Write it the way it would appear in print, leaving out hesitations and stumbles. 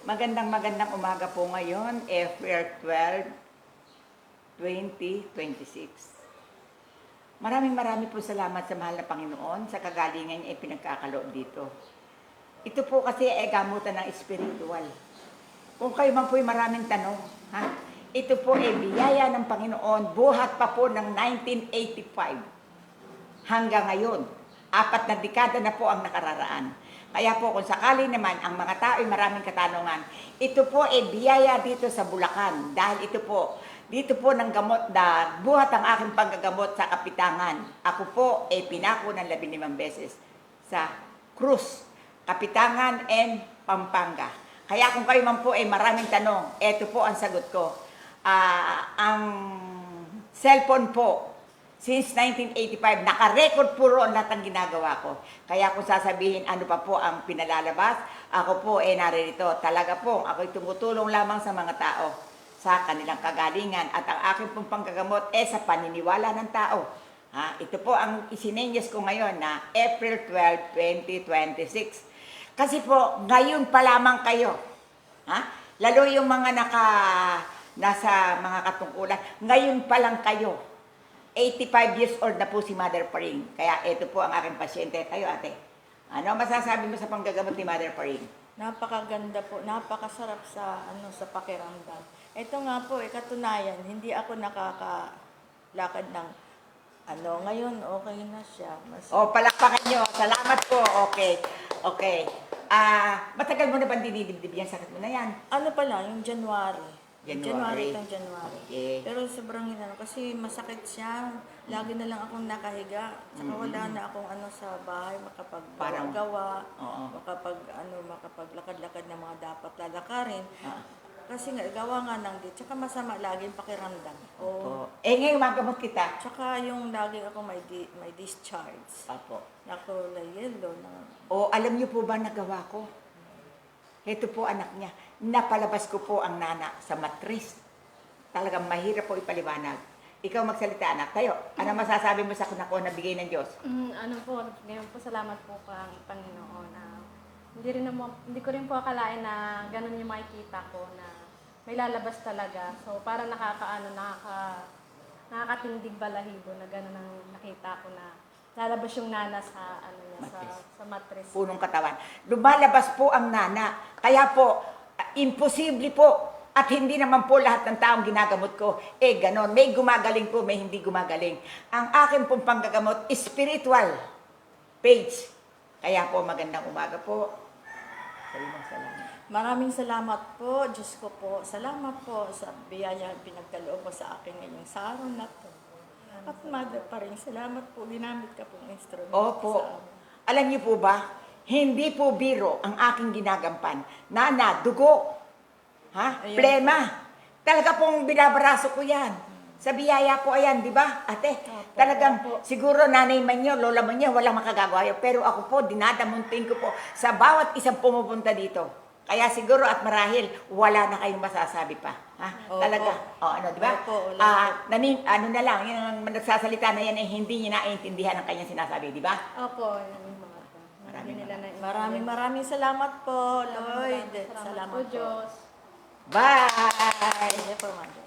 Magandang umaga po ngayon, April 12, 2026. Maraming po salamat sa mahal na Panginoon sa kagalingan niya ay pinagkakaloob dito. Ito po kasi ay gamutan ng spiritual. Kung kayo man po ay maraming tanong, ha? Ito po ay biyaya ng Panginoon, buhat pa po ng 1985 hanggang ngayon. 4 na dekada na po ang nakararaan. Kaya po kung sakali naman ang mga tao ay maraming katanungan, ito po ay biyaya dito sa Bulacan. Dahil dito po ng gamot na buhat ang aking panggagamot sa Kapitangan. Ako po ay pinako ng 15 beses sa Cruz, Kapitangan and Pampanga. Kaya kung kayo man po ay maraming tanong, ito po ang sagot ko. Ang cellphone po, since 1985, naka-record po roon lahat ng ginagawa ko. Kaya kung sasabihin ano pa po ang pinalalabas, ako po narito. Talaga po, ako'y tumutulong lamang sa mga tao sa kanilang kagalingan. At ang aking pong panggagamot sa paniniwala ng tao. Ito po ang isinenyas ko ngayon na April 12, 2026. Kasi po, ngayon pa lamang kayo. Lalo yung mga nasa mga katungkulan, ngayon pa lang kayo. 85 years old na po si Mother Paring. Kaya ito po ang aking pasyente. Kayo ate, ano masasabi mo sa panggagamot ni Mother Paring? Napakaganda po, napakasarap sa sa pakiramdam. Ito nga po, katunayan, hindi ako nakakalakad ng ngayon okay na siya. Palakpakan nyo. Salamat po. Okay. Matagal mo na ba dinidibdib yan? Sakit mo na yan? Ano pala, yung January. January. Okay. Pero sobrang kasi masakit siya. Lagi na lang akong nakahiga. Saka wala na akong sa bahay makapaggawa, makapaglakad-lakad ng mga dapat lalakarin. Kasi nga, gawa nga ng dito. Tsaka masama laging pakiramdam. Ngayon magamot kita. Tsaka yung lagi ako may discharge. Apo. Nakulay yellow. Alam niyo po ba nagawa ko? Ito po anak niya. Napalabas ko po ang nana sa matris. Talagang mahirap po ipaliwanag. Ikaw magsalita anak. Tayo, ano masasabi mo sa kunako na bigay ng Diyos? Ngayon po salamat po kang Panginoon. Hindi ko rin po akalain na ganun yung makikita ko na may lalabas talaga. So parang nakakatindig balahibo na ganun ang nakita ko na lalabas yung nana sa sa matris. Punong katawan. Lumalabas po ang nana. Kaya po, imposible po. At hindi naman po lahat ng taong ginagamot ko, ganon. May gumagaling po, may hindi gumagaling. Ang akin pong panggagamot, spiritual page. Kaya po, magandang umaga po. Salamat. Maraming salamat po, Diyos ko po. Salamat po sa biyaya pinagkaloob mo sa akin ngayong sa araw na to. At Mother Paring, salamat po. Ginamit ka pong instrument. Opo. Alam niyo po ba, hindi po biro ang aking ginagampan. Nana, dugo. Plema. Talaga pong binabaraso ko yan. Sa biyaya po ayan, di ba, ate? Opo. Talagang siguro nanay man niyo, lola man niyo, walang makagagawa. Pero ako po, dinadamuntin ko po sa bawat isang pumupunta dito. Kaya siguro at marahil, wala na kayong masasabi pa. Talaga. Di ba? Ano na lang, yung nagsasalita na yan ay hindi niya naiintindihan ang kanyang sinasabi, di ba? Opo. Maraming salamat po, Lord. Salamat po, Diyos. Bye! Thank you, Mother.